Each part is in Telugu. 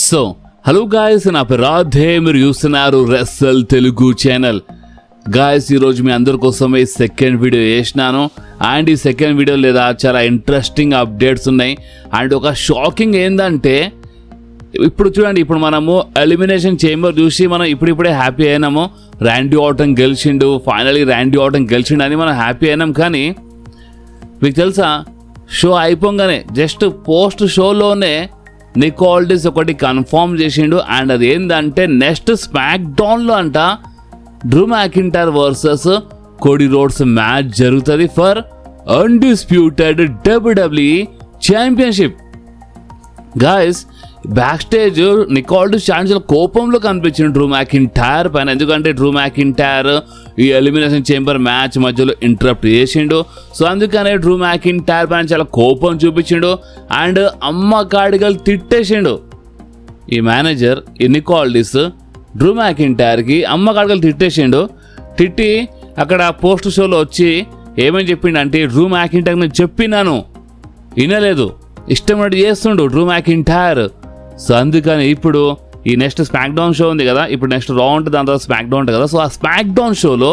సో హలో గాయస్, నా పేరు రాధే, మీరు చూస్తున్నారు రెస్సల్ తెలుగు ఛానల్. గాయస్, ఈరోజు మీ అందరి కోసమే సెకండ్ వీడియో చేసినాను. అండ్ ఈ సెకండ్ వీడియో లేదా చాలా ఇంట్రెస్టింగ్ అప్డేట్స్ ఉన్నాయి. అండ్ ఒక షాకింగ్ ఏంటంటే, ఇప్పుడు చూడండి, ఇప్పుడు మనము ఎలిమినేషన్ చేంబర్ చూసి మనం ఇప్పుడిప్పుడే హ్యాపీ అయినాము. ర్యాండీ ఆర్టన్ గెలిచిండు, ఫైనలీ ర్యాండీ ఆర్టన్ గెలిచిండు అని మనం హ్యాపీ అయినాం. కానీ మీకు తెలుసా, షో అయిపోగానే జస్ట్ పోస్ట్ షోలోనే నిక్ ఆల్డిస్ ఒకటి కన్ఫర్మ్ చేసిండు. అండ్ అది ఏంటంటే, నెక్స్ట్ స్మాక్ డౌన్లో అంట Drew McIntyre versus Cody Rhodes match జరుగుతుంది for undisputed WWE championship. Guys, back stage Nick Aldis చాలా కోపంలో కనిపించింది డ్రూ మ్యాకింటైర్ పైన. ఎందుకంటే డ్రూ మ్యాకింటైర్ ఈ ఎలిమినేషన్ చేంబర్ మ్యాచ్ మధ్యలో ఇంటరప్ట్ చేసిండు. సో అందుకనే డ్రూ మ్యాకింటైర్ పైన చాలా కోపం చూపించిండు. అండ్ అమ్మ కాడిగలు తిట్టేసిండు ఈ మేనేజర్, ఈ నిక్ ఆల్డిస్ డ్రూ మ్యాకింటైర్కి అమ్మ కాడిగలు తిట్టేసిండు. తిట్టి అక్కడ పోస్ట్ షోలో వచ్చి ఏమని చెప్పిండంటే, డ్రూ మ్యాకింటైర్ నేను చెప్పినాను, వినలేదు, ఇష్టమైనట్టు చేస్తుండు డ్రూ మ్యాకింటైర్. సో అందుకని ఇప్పుడు ఈ నెక్స్ట్ స్మాక్ డౌన్ షో ఉంది కదా, ఇప్పుడు నెక్స్ట్ రా ఉంటుంది, దాని తర్వాత స్మాక్ డౌన్ ఉంటుంది కదా. సో ఆ స్మాక్ డౌన్ షోలో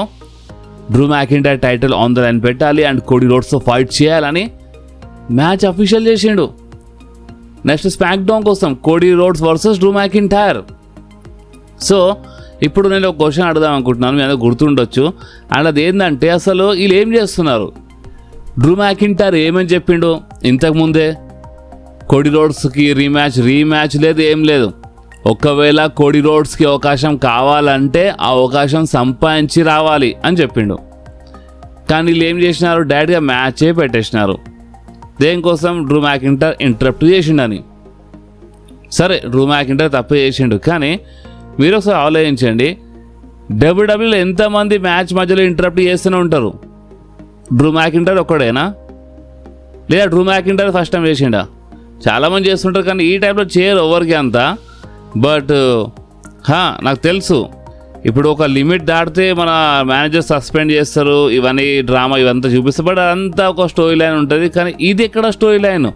Drew McIntyre title on the line పెట్టాలి అండ్ కోడీ రోడ్స్తో ఫైట్ చేయాలని మ్యాచ్ అఫీషియల్ చేసిండు. నెక్స్ట్ స్మాక్ డౌన్ కోసం Cody roads versus Drew McIntyre. So ఇప్పుడు నేను ఒక క్వశ్చన్ అడుగుదాం అనుకుంటున్నాను, మీ అందరూ గుర్తుండొచ్చు. అండ్ అది ఏంటంటే, అసలు వీళ్ళు ఏం చేస్తున్నారు? డ్రూ మ్యాకింటైర్ ఏమని చెప్పిండు ఇంతకుముందే, కోడీ రోడ్స్కి రీమ్యాచ్ లేదు, ఏం లేదు. ఒకవేళ కోడీ రోడ్స్కి అవకాశం కావాలంటే ఆ అవకాశం సంపాదించి రావాలి అని చెప్పిండు. కానీ వీళ్ళు ఏం చేసినారు, డైరెక్ట్గా మ్యాచే పెట్టేసినారు. దేనికోసం? డ్రూ మ్యాకింటైర్ ఇంటరప్ట్ చేసిండని. సరే, డ్రూ మ్యాకింటైర్ తప్పు చేసిండు, కానీ మీరు ఒకసారి ఆలోచించండి, డబ్ల్యూడబ్ల్యూలో ఎంతమంది మ్యాచ్ మధ్యలో ఇంటరప్ట్ చేస్తూనే ఉంటారు? డ్రూ మ్యాకింటైర్ ఒక్కడేనా, లేదా డ్రూ మ్యాకింటైర్ ఫస్ట్ టైం చేసిండా? చాలామంది చేస్తుంటారు, కానీ ఈ టైప్లో చేయరు ఎవరికి అంతా. బట్ నాకు తెలుసు, ఇప్పుడు ఒక లిమిట్ దాటితే మన మేనేజర్ సస్పెండ్ చేస్తారు, ఇవన్నీ డ్రామా ఇవంతా చూపిస్తారు. బట్ అదంతా ఒక స్టోరీ లైన్ ఉంటుంది. కానీ ఇది ఎక్కడ స్టోరీ లైన్?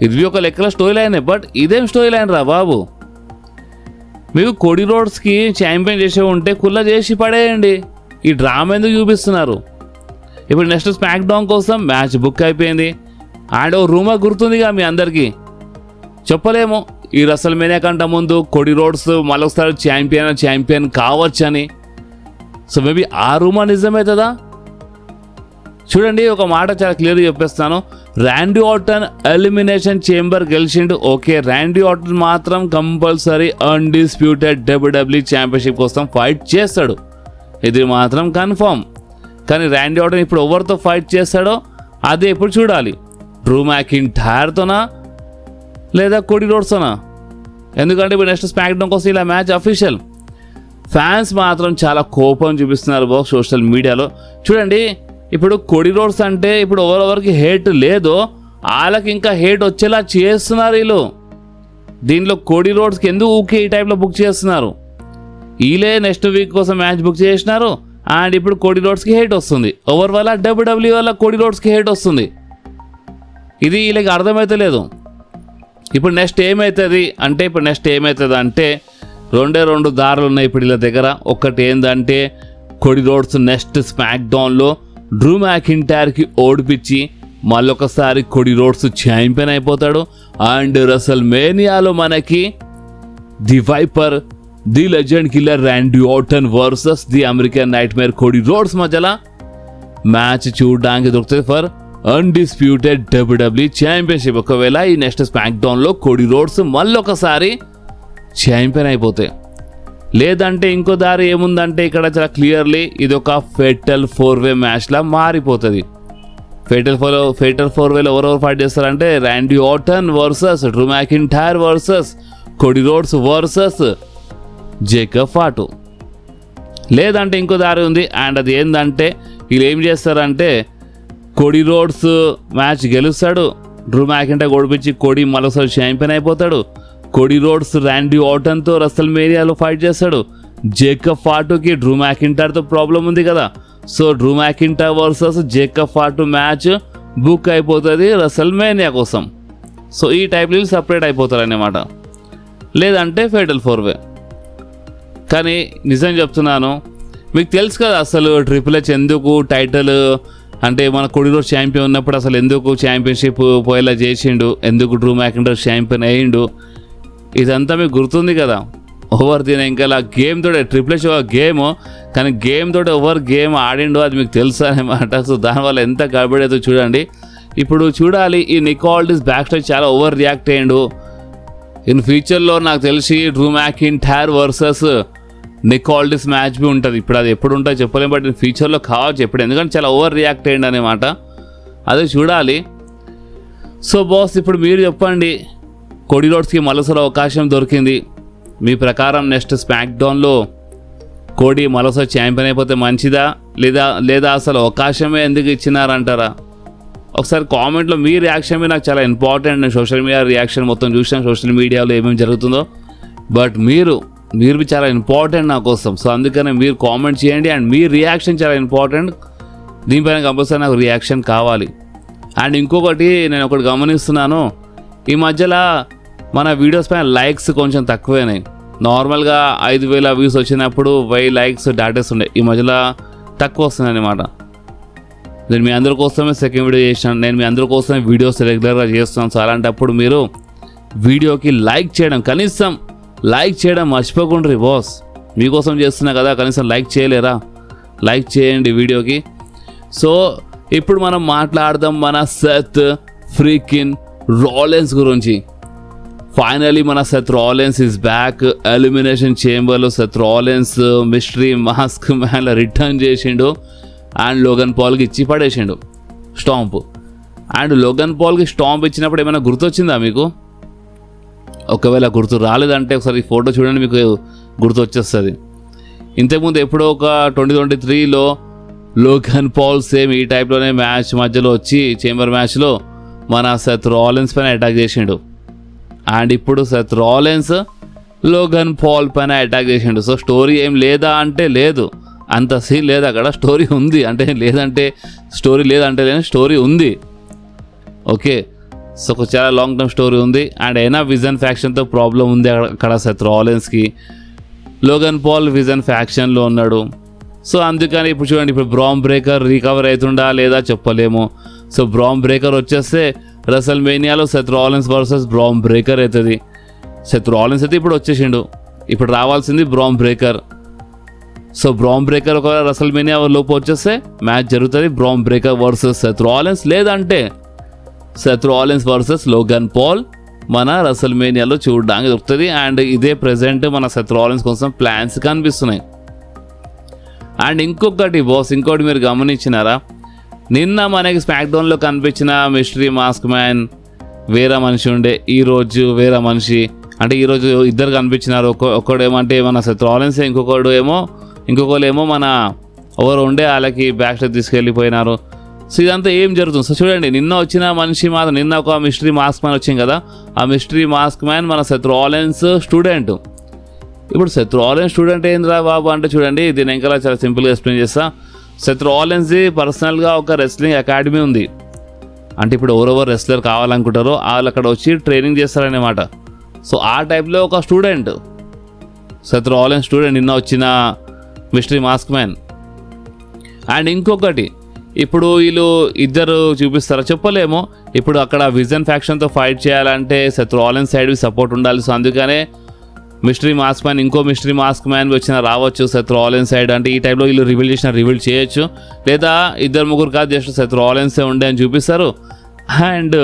ఇది ఒక లెక్కల స్టోరీ లైనే, బట్ ఇదేం స్టోరీ లైన్ రా బాబు? మీకు కోడీ రోడ్స్కి ఛాంపియన్ చేసే ఉంటే కుల్ల చేసి పడేయండి, ఈ డ్రామా ఎందుకు చూపిస్తున్నారు? ఇప్పుడు నెక్స్ట్ స్మాక్ డౌన్ కోసం మ్యాచ్ బుక్ అయిపోయింది. అండ్ ఓ రూమర్ గుర్తుందిగా మీ అందరికీ, చెప్పలేము ఈ రసల్ మేనియా కంటే ముందు కోడీ రోడ్స్ మళ్ళొకసారి ఛాంపియన్ కావచ్చని. సో మేబీ ఆ రూమర్ నిజమవుతుందా? చూడండి, ఒక మాట చాలా క్లియర్గా చెప్పేస్తాను. ర్యాండీ ఆర్టన్ ఎలిమినేషన్ చేంబర్ గెలిచిండు, ఓకే. ర్యాండీ ఆర్టన్ మాత్రం కంపల్సరీ అన్డిస్ప్యూటెడ్ WWE ఛాంపియన్షిప్ కోసం ఫైట్ చేస్తాడు, ఇది మాత్రం కన్ఫర్మ్. కానీ ర్యాండీ ఆర్టన్ ఇప్పుడు ఎవరితో ఫైట్ చేస్తాడో అదే ఇప్పుడు చూడాలి. డ్రూ మ్యాకింటైర్తోనా లేదా కోడీ రోడ్స్తోనా? ఎందుకంటే ఇప్పుడు నెక్స్ట్ స్మాక్ డౌన్ కోసం ఇలా మ్యాచ్ అఫీషియల్. ఫ్యాన్స్ మాత్రం చాలా కోపం చూపిస్తున్నారు బాబు సోషల్ మీడియాలో. చూడండి, ఇప్పుడు కోడీ రోడ్స్ అంటే ఇప్పుడు ఎవరెవరికి హేట్ లేదో వాళ్ళకి ఇంకా హేట్ వచ్చేలా చేస్తున్నారు వీళ్ళు. దీనిలో కోడీ రోడ్స్కి ఎందుకు ఊకే ఈ టైప్లో బుక్ చేస్తున్నారు? వీళ్ళే నెక్స్ట్ వీక్ కోసం మ్యాచ్ బుక్ చేసినారు. అండ్ ఇప్పుడు కోడీ రోడ్స్కి హేట్ వస్తుంది. ఎవరి వల్ల? WWE వల్ల కోడీ రోడ్స్కి హేట్ వస్తుంది. ఇది వీళ్ళకి అర్థమైతే లేదు. ఇప్పుడు నెక్స్ట్ ఏమవుతుంది అంటే, రెండు దారులు ఉన్నాయి ఇప్పుడు వీళ్ళ దగ్గర. ఒకటి ఏంటంటే, కోడీ రోడ్స్ నెక్స్ట్ స్మాక్ డౌన్లో డ్రూ మ్యాకింటైర్కి ఓడిపించి మళ్ళొకసారి కోడీ రోడ్స్ ఛాంపియన్ అయిపోతాడు. అండ్ రసల్ మేనియాలో మనకి the viper, the legend killer Randy Orton versus the American nightmare Cody Rhodes మధ్యలో మ్యాచ్ చూడడానికి దొరుకుతుంది ఫర్ అన్డిస్ప్యూటెడ్ WWE ఛాంపియన్షిప్. ఒకవేళ ఈ నెక్స్ట్ స్మాక్ డౌన్లో కోడీ రోడ్స్ మళ్ళొకసారి ఛాంపియన్ అయిపోతాయి. లేదంటే ఇంకో దారి ఏముందంటే, ఇక్కడ చాలా క్లియర్లీ ఇది ఒక ఫేటల్ 4-way మ్యాచ్లా మారిపోతుంది. ఫేటల్ 4-wayలో ఎవరెవరు ఫైట్ చేస్తారంటే, Randy Orton versus Drew McIntyre versus Cody roads versus Jacob Fatu. లేదంటే ఇంకో దారి ఉంది. అండ్ అది ఏంటంటే, వీళ్ళు ఏం చేస్తారంటే, కోడీ రోడ్స్ మ్యాచ్ గెలుస్తాడు, డ్రూ మ్యాకింటైర్ ఓడిపించి కోడీ మరోసారి ఛాంపియన్ అయిపోతాడు. కోడీ రోడ్స్ ర్యాండీ ఆర్టన్తో రసల్ మేనియాలో ఫైట్ చేస్తాడు. జేకబ్ ఫాటుకి డ్రూ మ్యాకింటైర్తో ప్రాబ్లం ఉంది కదా, so Drew McIntyre versus Jacob Fatu match book అయిపోతుంది రసల్ మేనియా కోసం. సో ఈ టైప్లో సపరేట్ అయిపోతారు అన్నమాట. లేదంటే ఫేటల్ 4-way. కానీ నిజం చెప్తున్నాను, మీకు తెలుసు కదా అసలు ట్రిపుల్ హెచ్ ఎందుకు టైటిల్ అంటే మన కొడిరోడ్ ఛాంపియన్ ఉన్నప్పుడు అసలు ఎందుకు ఛాంపియన్షిప్ పోయేలా చేసిండు, ఎందుకు డ్రూ మ్యాకింటైర్ ఛాంపియన్ అయ్యిండు, ఇదంతా మీకు గుర్తుంది కదా. ఓవర్ దీని ఇంకా గేమ్ తోటే ట్రిపుల్ హెచ్ గేమ్, కానీ గేమ్ తోటి ఓవర్ గేమ్ ఆడిండు, అది మీకు తెలుసు అనమాట. సో దానివల్ల ఎంత గడబడేదో చూడండి. ఇప్పుడు చూడాలి, ఈ నిక్ ఆల్డిస్ బ్యాక్ స్టేజ్ చాలా ఓవర్ రియాక్ట్ అయ్యిండు. ఇన్ ఫ్యూచర్లో నాకు తెలిసి Drew McIntyre versus Nick Aldis match be ఉంటుంది. ఇప్పుడు అది ఎప్పుడు ఉంటుందో చెప్పలేము, బట్ ఫ్యూచర్లో కావచ్చు ఎప్పుడు, ఎందుకంటే చాలా ఓవర్ రియాక్ట్ అయ్యిండు అనమాట. అదే చూడాలి. సో బాస్, ఇప్పుడు మీరు చెప్పండి, కోడీ రోడ్స్కి మరోసారి అవకాశం దొరికింది. మీ ప్రకారం నెక్స్ట్ స్మాక్ డౌన్లో కోడీ మరోసారి ఛాంపియన్ అయిపోతే మంచిదా, లేదా అసలు అవకాశమే ఎందుకు ఇచ్చినారంటారా? ఒకసారి కామెంట్లో మీ రియాక్షన్ మీద నాకు చాలా ఇంపార్టెంట్. నేను సోషల్ మీడియా రియాక్షన్ మొత్తం చూసాను, సోషల్ మీడియాలో ఏమేమి జరుగుతుందో, బట్ మీరు చాలా ఇంపార్టెంట్ నా కోసం. సో అందుకనే మీరు కామెంట్ చేయండి అండ్ మీ రియాక్షన్ చాలా ఇంపార్టెంట్. దీనిపైన కంపల్సరీ నాకు రియాక్షన్ కావాలి. అండ్ ఇంకొకటి నేను ఒకటి గమనిస్తున్నాను, ఈ మధ్యలో మన వీడియోస్ పైన లైక్స్ కొంచెం తక్కువైనాయి. నార్మల్గా 5,000 వ్యూస్ వచ్చినప్పుడు 1000 లైక్స్ డాటర్స్ ఉండే, ఈ మధ్యలో తక్కువ వస్తున్నాయి అన్నమాట. నేను మీ అందరి కోసమే సెకండ్ వీడియో చేసినాను, నేను మీ అందరి కోసమే వీడియోస్ రెగ్యులర్గా చేస్తున్నాను. సో అలాంటప్పుడు మీరు వీడియోకి లైక్ చేయడం, కనీసం లైక్ చేయడం మర్చిపోకుండ్రి బాస్. మీకోసం చేస్తున్నా కదా, కనీసం లైక్ చేయలేరా? లైక్ చేయండి వీడియోకి. సో ఇప్పుడు మనం మాట్లాడదాం మన సెత్ ఫ్రీకిన్ రాలెన్స్ గురించి. ఫైనలీ మన Seth Rollins is back. Elimination చేంబర్లో సెత్ రాలెన్స్ మిస్టరీ మాస్క్ మ్యాన్లో రిటర్న్ చేసిండు అండ్ లోగన్ పాల్కి ఇచ్చి పడేసిండు స్టాంప్. అండ్ లోగన్ పాల్కి స్టాంప్ ఇచ్చినప్పుడు ఏమైనా గుర్తొచ్చిందా మీకు? ఒకవేళ గుర్తు రాలేదంటే ఒకసారి ఈ ఫోటో చూడండి, మీకు గుర్తు వచ్చేస్తుంది. ఇంతకుముందు ఎప్పుడో ఒక 2023లో లోగన్ పాల్ సేమ్ ఈ టైప్లోనే మ్యాచ్ మధ్యలో వచ్చి చేంబర్ మ్యాచ్లో మన సెత్ రాలెన్స్ పైన అటాక్ చేసిండు. అండ్ ఇప్పుడు సెత్ రాలెన్స్ లోగన్ పాల్ పైన అటాక్ చేసిండు. సో స్టోరీ ఏం లేదా అంటే లేదు, అంత సీన్ లేదు అక్కడ. స్టోరీ ఉంది అంటే లేదంటే స్టోరీ ఉంది. ఓకే, సో ఒక చాలా లాంగ్ టర్మ్ స్టోరీ ఉంది. అండ్ అయినా విజన్ ఫ్యాక్షన్తో ప్రాబ్లం ఉంది అక్కడ సెత్ రాలెన్స్కి. లోగన్ పాల్ విజన్ ఫ్యాక్షన్లో ఉన్నాడు. సో అందుకని ఇప్పుడు చూడండి, ఇప్పుడు బ్రామ్ బ్రేకర్ రికవర్ అవుతుండా లేదా చెప్పలేము. సో బ్రామ్ బ్రేకర్ వచ్చేస్తే రెసల్ మేనియాలో Seth Rollins versus Bron Breakker అవుతుంది. సెత్ రాలెన్స్ అయితే ఇప్పుడు వచ్చేసిండు, ఇప్పుడు రావాల్సింది Bron Breakker. So Bron Breakker ఒకవేళ రెసల్ మేనియా లోపు వచ్చేస్తే మ్యాచ్ జరుగుతుంది Bron Breakker versus Seth Rollins, లేదంటే Seth Rollins versus Logan Paul మన రెసల్ మేనియాలో చూడడానికి దొరుకుతుంది. అండ్ ఇదే ప్రెజెంట్ మన సెత్ రాలెన్స్ కోసం ప్లాన్స్ కనిపిస్తున్నాయి. అండ్ ఇంకొకటి బాస్, ఇంకోటి మీరు గమనించినారా, నిన్న మనకి స్మాక్ డౌన్లో కనిపించిన మిస్టరీ మాస్క్ మ్యాన్ వేరే మనిషి ఉండే, ఈరోజు వేరే మనిషి. అంటే ఈరోజు ఇద్దరు కనిపించినారు. ఒకడేమంటే మన సెత్ రాలెన్స్, ఇంకొకరు ఏమో మన ఎవరు ఉండే వాళ్ళకి బ్యాక్ స్టేజ్ తీసుకెళ్ళిపోయినారు. సో ఇదంతా ఏం జరుగుతుంది? సో చూడండి, నిన్న వచ్చిన మనిషి మాత్రం, నిన్న ఒక మిస్టరీ మాస్క్ మ్యాన్ వచ్చింది కదా, ఆ మిస్టరీ మాస్క్ మ్యాన్ మన సెత్ రాలెన్స్ స్టూడెంట్. ఇప్పుడు సెత్ రాలెన్స్ స్టూడెంట్ ఏంద్రా బాబు అంటే చూడండి, దీని ఇంకా చాలా సింపుల్గా ఎక్స్ప్లెయిన్ చేస్తా. సెత్ రాలెన్స్ది పర్సనల్గా ఒక రెస్లింగ్ అకాడమీ ఉంది. అంటే ఇప్పుడు ఎవరెవరు రెస్లర్ కావాలనుకుంటారో వాళ్ళు అక్కడ వచ్చి ట్రైనింగ్ చేస్తారన్నమాట. సో ఆ టైప్లో ఒక స్టూడెంట్ సెత్ రాలెన్స్ స్టూడెంట్ నిన్న వచ్చిన మిస్టరీ మాస్క్ మ్యాన్. అండ్ ఇంకొకటి, ఇప్పుడు వీళ్ళు ఇద్దరు చూపిస్తారా చెప్పలేము. ఇప్పుడు అక్కడ విజన్ ఫ్యాక్షన్తో ఫైట్ చేయాలంటే సెత్ రాలెన్స్ సైడ్ సపోర్ట్ ఉండాలి. సో అందుకనే మిస్టరీ మాస్క్ మ్యాన్, ఇంకో మిస్టరీ మాస్క్ మ్యాన్ వచ్చిన రావచ్చు సెత్ రాలెన్స్ సైడ్. అంటే ఈ టైప్లో వీళ్ళు రివీల్ చేయొచ్చు, లేదా ఇద్దరు ముగ్గురు కాదు జస్ట్ సెత్ రాలెన్సే ఉండే అని చూపిస్తారు. అండ్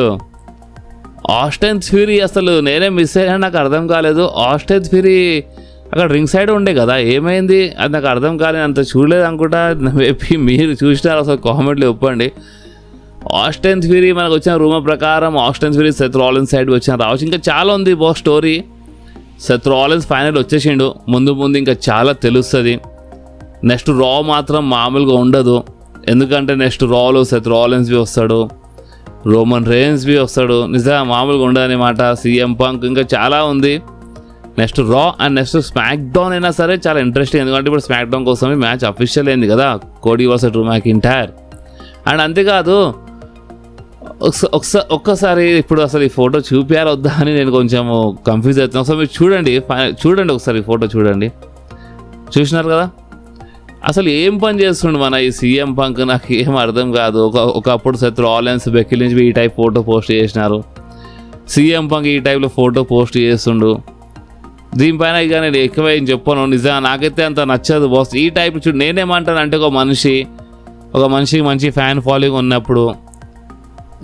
ఆస్టన్ థ్యూరీ అసలు నేనే మిస్ అయ్యాను, నాకు అర్థం కాలేదు. ఆస్టన్ థ్యూరీ అక్కడ రింగ్ సైడ్ ఉండే కదా, ఏమైంది అది నాకు అర్థం కాలేదు, అంత చూడలేదు అనుకుంటా. మేబీ మీరు చూసినారు, అసలు కామెంట్లో చెప్పండి. ఆస్టన్ థ్యూరీ మనకు వచ్చిన రూమర్ ప్రకారం Austin Theory Seth Rollins side వచ్చిన రావచ్చు. ఇంకా చాలా ఉంది boss story. Seth Rollins final వచ్చేసిండు, ముందు ఇంకా చాలా తెలుస్తుంది. నెక్స్ట్ రా మాత్రం మామూలుగా ఉండదు, ఎందుకంటే నెక్స్ట్ రాలో సెత్ రాలెన్స్ బి వస్తాడు, రోమన్ రేన్స్ బి వస్తాడు. నిజంగా మామూలుగా ఉండదు అనమాట. సీఎం పంక్, ఇంకా చాలా ఉంది. నెక్స్ట్ రా అండ్ నెక్స్ట్ స్మాక్ డౌన్ అయినా సరే చాలా ఇంట్రెస్టింగ్, ఎందుకంటే ఇప్పుడు స్మాక్ డౌన్ కోసమే మ్యాచ్ అఫీషియల్ అయింది కదా, Cody versus Drew McIntyre. And అంతేకాదు ఒక్కసారి ఇప్పుడు అసలు ఈ ఫోటో చూపించాలి వద్దా అని నేను కొంచెం కన్ఫ్యూజ్ అవుతున్నాను. ఒకసారి మీరు చూడండి ఒకసారి ఈ ఫోటో చూడండి. చూసినారు కదా, అసలు ఏం పని చేస్తుండు మన ఈ సీఎం పంక్, నాకు ఏం అర్థం కాదు. ఒకప్పుడు శత్రు ఆలయన్స్ బెక్కిల్ నుంచి ఈ టైప్ ఫోటో పోస్ట్ చేసినారు, సీఎం పంక్ ఈ టైప్లో ఫోటో పోస్ట్ చేస్తుండు. దీనిపైన ఇక నేను ఎక్కువ ఏం చెప్పను, నిజంగా నాకైతే అంత నచ్చదు బాస్. ఈ టైప్ చూడు, నేనేమంటాను అంటే ఒక మనిషికి మంచి ఫ్యాన్ ఫాలోయింగ్ ఉన్నప్పుడు,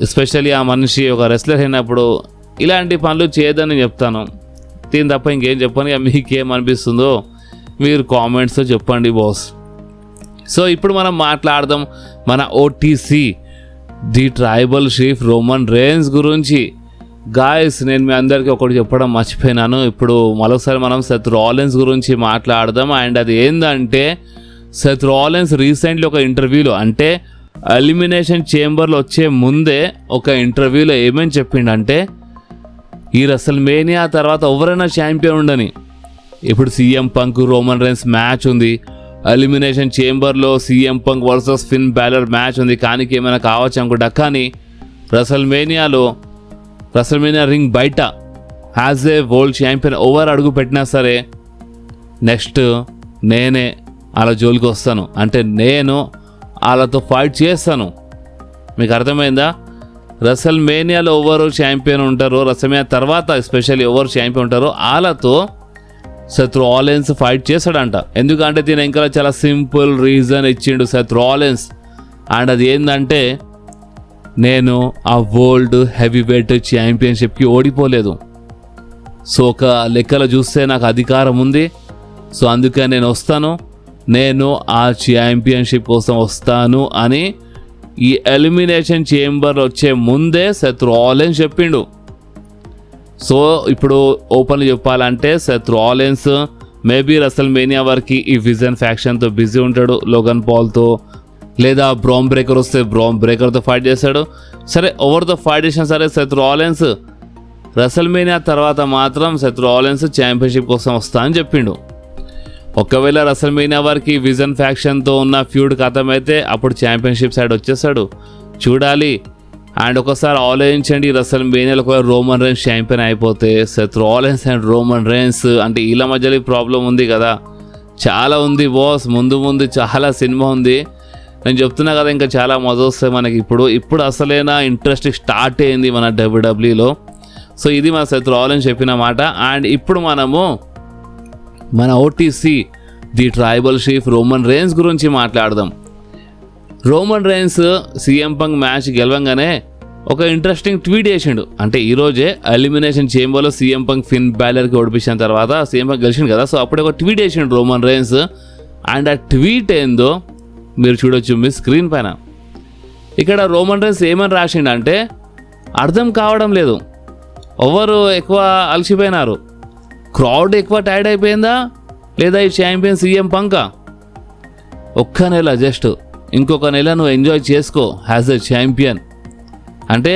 ఎస్పెషల్లీ ఆ మనిషి ఒక రెస్లర్ అయినప్పుడు ఇలాంటి పనులు చేయదని చెప్తాను. దీని తప్ప ఇంకేం చెప్పను. ఇక మీకేమనిపిస్తుందో మీరు కామెంట్స్లో చెప్పండి బాస్. సో ఇప్పుడు మనం మాట్లాడదాం మన OTC the tribal chief Roman Reigns గురించి. గాయస్, నేను మీ అందరికీ ఒకటి చెప్పడం మర్చిపోయినాను. ఇప్పుడు మరోసారి మనం సెత్ రాలిన్స్ గురించి మాట్లాడదాం. అండ్ అది ఏంటంటే, సెత్ రాలిన్స్ రీసెంట్లీ ఒక ఇంటర్వ్యూలో, అంటే ఎలిమినేషన్ చేంబర్లో వచ్చే ముందే ఒక ఇంటర్వ్యూలో ఏమేమి చెప్పిండంటే, ఈ రెసల్మేనియా తర్వాత ఎవరైనా ఛాంపియన్ ఉండని, ఇప్పుడు CM punk Roman rains match ఉంది, ఎలిమినేషన్ చేంబర్లో సీఎం పంక్ వర్సెస్ ఫిన్ బ్యాలర్ మ్యాచ్ ఉంది, కానీ ఏమైనా కావచ్చు అనుకుంటా. కానీ రెసల్మేనియా రింగ్ బయట as a world champion over అడుగు పెట్టినా సరే నెక్స్ట్ నేనే అలా జోలికి వస్తాను, అంటే నేను వాళ్ళతో ఫైట్ చేస్తాను. మీకు అర్థమైందా? రెసల్మేనియాలో ఎవరు ఛాంపియన్ ఉంటారో, రెసల్మేనియా తర్వాత ఎస్పెషల్లీ ఎవరు ఛాంపియన్ ఉంటారో వాళ్ళతో సెత్ రాలిన్స్ ఫైట్ చేస్తాడంట. ఎందుకంటే దీని ఇంకా చాలా సింపుల్ రీజన్ ఇచ్చిండు సెత్ రాలిన్స్. అండ్ అది ఏంటంటే, నేను ఆ వరల్డ్ హెవీ వెయిట్ ఛాంపియన్షిప్కి ఓడిపోలేదు. సో ఒక లెక్కలో చూస్తే నాకు అధికారం ఉంది. సో అందుకే నేను ఆ ఛాంపియన్షిప్ కోసం వస్తాను అని ఈ ఎలిమినేషన్ చేంబర్ వచ్చే ముందే సెత్ రాలిన్స్ చెప్పిండు. సో ఇప్పుడు ఓపెన్గా చెప్పాలంటే సెత్ రాలిన్స్ మేబీ రెసల్మేనియా వరకు ఈ విజన్ ఫ్యాక్షన్తో బిజీ ఉంటాడు, లోగన్ పాల్తో, లేదా బ్రాన్ బ్రేకర్ వస్తే బ్రాన్ బ్రేకర్తో ఫైట్ చేస్తాడు. సరే, ఎవరితో ఫైట్ చేసినా సరే సెత్ రాలిన్స్ రెసల్మేనియా తర్వాత మాత్రం సెత్ రాలిన్స్ ఛాంపియన్షిప్ కోసం వస్తా అని చెప్పిండు. ఒకవేళ రెసల్మేనియా వరకు విజన్ ఫ్యాక్షన్తో ఉన్న ఫ్యూడ్ ఖతమైతే అప్పుడు ఛాంపియన్షిప్ సైడ్ వచ్చేస్తాడు, చూడాలి. అండ్ ఒకసారి ఆలోచించండి, రెసల్మేనియాలో ఒకవేళ రోమన్ రేన్స్ ఛాంపియన్ అయిపోతే Seth Rollins and Roman rains అంటే వీళ్ళ మధ్యలో ప్రాబ్లం ఉంది కదా, చాలా ఉంది బాస్. ముందు చాలా సినిమా ఉంది. నేను చెప్తున్నా కదా, ఇంకా చాలా మజా వస్తాయి మనకి. ఇప్పుడు అసలైన ఇంట్రెస్ట్ స్టార్ట్ అయింది మన డబ్ల్యూడబ్ల్యూలో. సో ఇది మన సెత్ రాలిన్స్ చెప్పిన మాట. అండ్ ఇప్పుడు మనము మన OTC the tribal chief Roman Reigns గురించి మాట్లాడదాం. Roman Reigns CM Punk match గెలవంగానే ఒక ఇంట్రెస్టింగ్ ట్వీట్ చేసిండు. అంటే ఈరోజే ఎలిమినేషన్ చేంబర్లో సీఎం పంక్ ఫిన్ బ్యాలర్కి ఓడిపించిన తర్వాత సీఎం పంక్ గెలిచిండు కదా. సో అప్పుడే ఒక ట్వీట్ చేసిండు రోమన్ రేన్స్. అండ్ ఆ ట్వీట్ ఏందో మీరు చూడొచ్చు మీ స్క్రీన్ పైన. ఇక్కడ రోమన్ రేన్స్ ఏమని రాసిండు అంటే, అర్థం కావడం లేదు, ఎవరు ఎక్కువ అలసిపోయినారు, క్రౌడ్ ఎక్కువ టైర్డ్ అయిపోయిందా, లేదా ఈ ఛాంపియన్ సీఎం పంకా? ఒక్క నెల జస్ట్ ఇంకొక నెల నువ్వు ఎంజాయ్ చేసుకో యాజ్ ఎ ఛాంపియన్. అంటే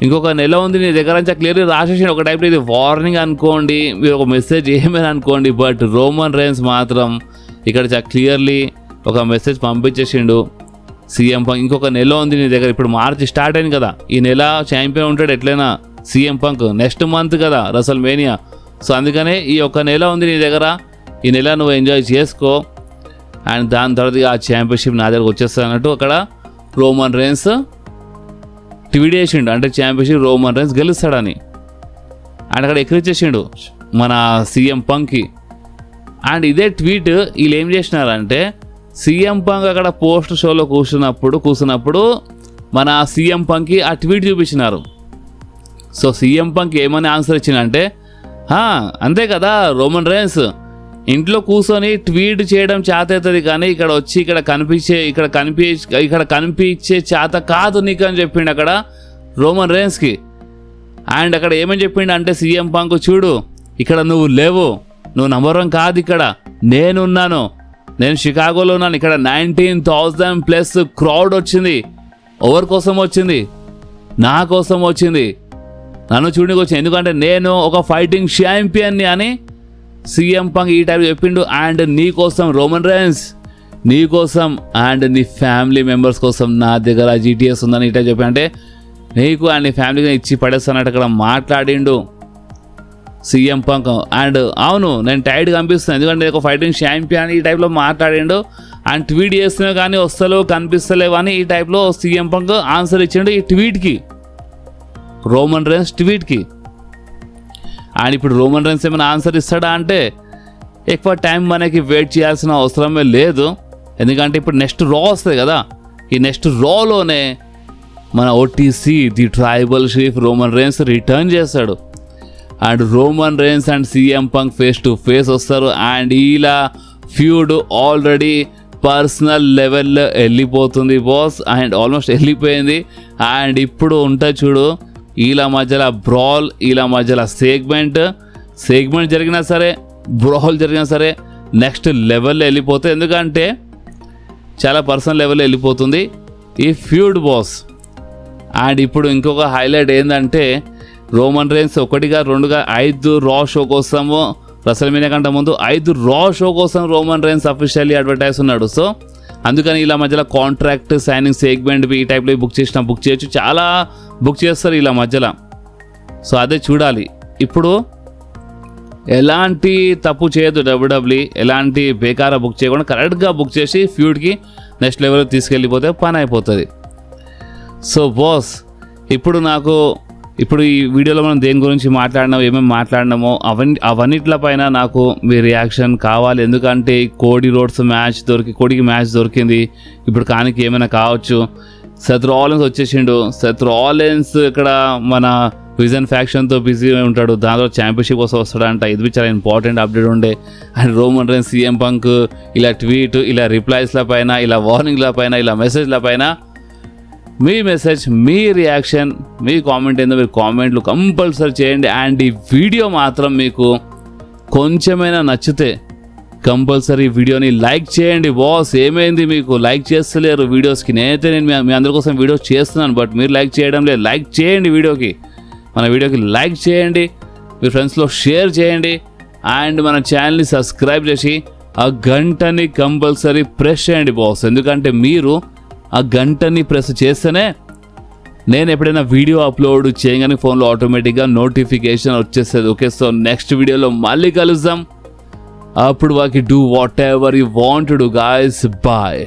ఇంకొక నెల ఉంది నీ దగ్గర నుంచి క్లియర్గా రాసేసి ఒక టైప్లో ఇది వార్నింగ్ అనుకోండి, మీరు ఒక మెసేజ్ ఏమైనా అనుకోండి. బట్ రోమన్ రేన్స్ మాత్రం ఇక్కడ క్లియర్లీ ఒక మెసేజ్ పంపించేసిండు. సీఎం పంక్ ఇంకొక నెల ఉంది నీ దగ్గర, ఇప్పుడు మార్చి స్టార్ట్ అయింది కదా, ఈ నెల ఛాంపియన్ ఉంటాడు ఎట్లయినా సీఎం పంక్, నెక్స్ట్ మంత్ కదా రెసల్మేనియా. సో అందుకనే ఈ ఒక నెల ఉంది నీ దగ్గర, ఈ నెల నువ్వు ఎంజాయ్ చేసుకో, అండ్ దాని తర్వాత ఆ ఛాంపియన్షిప్ నా దగ్గరకు వచ్చేస్తానట్టు అక్కడ రోమన్ రేన్స్ ట్వీట్ చేసిండు. అంటే ఛాంపియన్షిప్ రోమన్ రేన్స్ గెలుస్తాడని. అండ్ అక్కడ ఎక్కిరిచ్చేసిండు మన సీఎం పంక్కి. అండ్ ఇదే ట్వీట్ వీళ్ళు ఏం చేసినారంటే, సీఎం పంక్ అక్కడ పోస్ట్ షోలో కూర్చున్నప్పుడు మన సీఎం పంక్కి ఆ ట్వీట్ చూపించినారు. సో సీఎం పంక్ ఏమని ఆన్సర్ ఇచ్చిందంటే, అంతే కదా రోమన్ రేన్స్, ఇంట్లో కూర్చొని ట్వీట్ చేయడం చేత అవుతుంది కానీ ఇక్కడ వచ్చి ఇక్కడ కనిపించే చేత కాదు నీకు అని చెప్పిండు అక్కడ రోమన్ రేన్స్కి. అండ్ అక్కడ ఏమని చెప్పిండు అంటే సీఎం పంక్, చూడు ఇక్కడ నువ్వు లేవు, నువ్వు నంబర్ 1 కాదు, ఇక్కడ నేనున్నాను, నేను షికాగోలో ఉన్నాను, ఇక్కడ 19,000+ క్రౌడ్ వచ్చింది. ఎవరి కోసం వచ్చింది? నా కోసం వచ్చింది, నన్ను చూడడానికి వచ్చింది, ఎందుకంటే నేను ఒక ఫైటింగ్ ఛాంపియన్ని అని సీఎం పంక్ ఈ టైప్ చెప్పిండు. అండ్ నీ కోసం రోమన్ రేన్స్, నీ కోసం అండ్ నీ ఫ్యామిలీ మెంబర్స్ కోసం నా దగ్గర జీటీఎస్ ఉందని ఈ టైప్ చెప్పి. అంటే నీకు అండ్ నీ ఫ్యామిలీకి ఇచ్చి పడేస్తానట్టు అక్కడ మాట్లాడిండు సీఎం పంక్. అండ్ అవును నేను టైట్గా అనిపిస్తున్నాను ఎందుకంటే ఒక ఫైటింగ్ ఛాంపియన్ ఈ టైప్లో మాట్లాడిండు. అండ్ ట్వీట్ చేస్తున్నా కానీ వస్తలేవు కనిపిస్తలేవు అని ఈ టైప్లో సీఎం పంక్ ఆన్సర్ ఇచ్చిండు ఈ ట్వీట్కి, రోమన్ రైన్స్ ట్వీట్కి. అండ్ ఇప్పుడు రోమన్ రైన్స్ ఏమైనా ఆన్సర్ ఇస్తాడా అంటే ఎక్కువ టైం మనకి వెయిట్ చేయాల్సిన అవసరమే లేదు. ఎందుకంటే ఇప్పుడు నెక్స్ట్ రా వస్తుంది కదా, ఈ నెక్స్ట్ రాలోనే మన OTC the tribal chief Roman Reigns return చేస్తాడు. And Roman Reigns and CM Punk face to face వస్తారు. అండ్ ఇలా ఫ్యూడ్ ఆల్రెడీ పర్సనల్ లెవెల్లో వెళ్ళిపోతుంది బాస్, అండ్ ఆల్మోస్ట్ వెళ్ళిపోయింది. అండ్ ఇప్పుడు ఉంటుంది చూడు ఇలా మధ్యలో బ్రాల్, ఇలా మధ్యలో సెగ్మెంట్ జరిగినా సరే బ్రాల్ జరిగినా సరే నెక్స్ట్ లెవెల్లో వెళ్ళిపోతుంది. ఎందుకంటే చాలా పర్సనల్ లెవెల్లో వెళ్ళిపోతుంది ఈ ఫ్యూడ్ బాస్. అండ్ ఇప్పుడు ఇంకొక హైలైట్ ఏంటంటే రోమన్ రైన్స్ 1గా 2గా 5 రా షో కోసము రెసల్మేనియా కంటే ముందు 5 రా షో కోసం రోమన్ రైన్స్ అఫీషియల్లీ అడ్వర్టైజ్ ఉన్నాడు. సో అందుకని ఇలా మధ్యలో కాంట్రాక్ట్ సైనింగ్ సెగ్మెంట్ ఈ టైప్లో బుక్ చేయొచ్చు, చాలా బుక్ చేస్తారు ఇలా మధ్యలో. సో అదే చూడాలి. ఇప్పుడు ఎలాంటి తప్పు చేయదు డబ్ల్యూడబ్ల్యూఈ, ఎలాంటి బేకారా బుక్ చేయకుండా కరెక్ట్గా బుక్ చేసి ఫ్యూడ్కి నెక్స్ట్ లెవెల్కి తీసుకెళ్ళిపోతే పని అయిపోతుంది. సో బాస్ ఇప్పుడు ఈ వీడియోలో మనం దేని గురించి మాట్లాడినామో ఏమేమి మాట్లాడినామో అవన్నిట్లపైన నాకు మీ రియాక్షన్ కావాలి. ఎందుకంటే కోడికి మ్యాచ్ దొరికింది, ఇప్పుడు కానికి ఏమైనా కావచ్చు. సెత్ రాలిన్స్ వచ్చేసిండు. సెత్ రాలిన్స్ ఇక్కడ మన విజన్ ఫ్యాక్షన్తో బిజీ ఉంటాడు, దాంట్లో ఛాంపియన్షిప్ కోసం వస్తాడంట. ఇది చాలా ఇంపార్టెంట్ అప్డేట్ ఉండే. And Roman rains CM punk ఇలా ట్వీట్, ఇలా రిప్లైస్ల పైన, ఇలా వార్నింగ్ల పైన, ఇలా మెసేజ్ల పైన మీ మెసేజ్, మీ రియాక్షన్, మీ కామెంట్ ఏందో మీరు కామెంట్లు కంపల్సరీ చేయండి. అండ్ ఈ వీడియో మాత్రం మీకు కొంచెమైనా నచ్చితే కంపల్సరీ వీడియోని లైక్ చేయండి బాస్. ఏమైంది మీకు లైక్ చేస్తలేరు వీడియోస్కి? నేను మీ అందరి కోసం వీడియోస్ చేస్తున్నాను, బట్ మీరు లైక్ చేయడం లేదు. లైక్ చేయండి మన వీడియోకి లైక్ చేయండి, మీ ఫ్రెండ్స్లో షేర్ చేయండి. అండ్ మన ఛానల్ని సబ్స్క్రైబ్ చేసి ఆ గంటని కంపల్సరీ ప్రెస్ చేయండి బాస్. ఎందుకంటే మీరు ఆ గంటని ప్రెస్ చేస్తేనే నేను ఎప్పుడైనా వీడియో అప్లోడ్ చేయగానే ఫోన్లో ఆటోమేటిక్గా నోటిఫికేషన్ వచ్చేస్తుంది. ఓకే, సో నెక్స్ట్ వీడియోలో మళ్ళీ కలుద్దాం. అప్పుడు వాకి do whatever you want to do guys. Bye.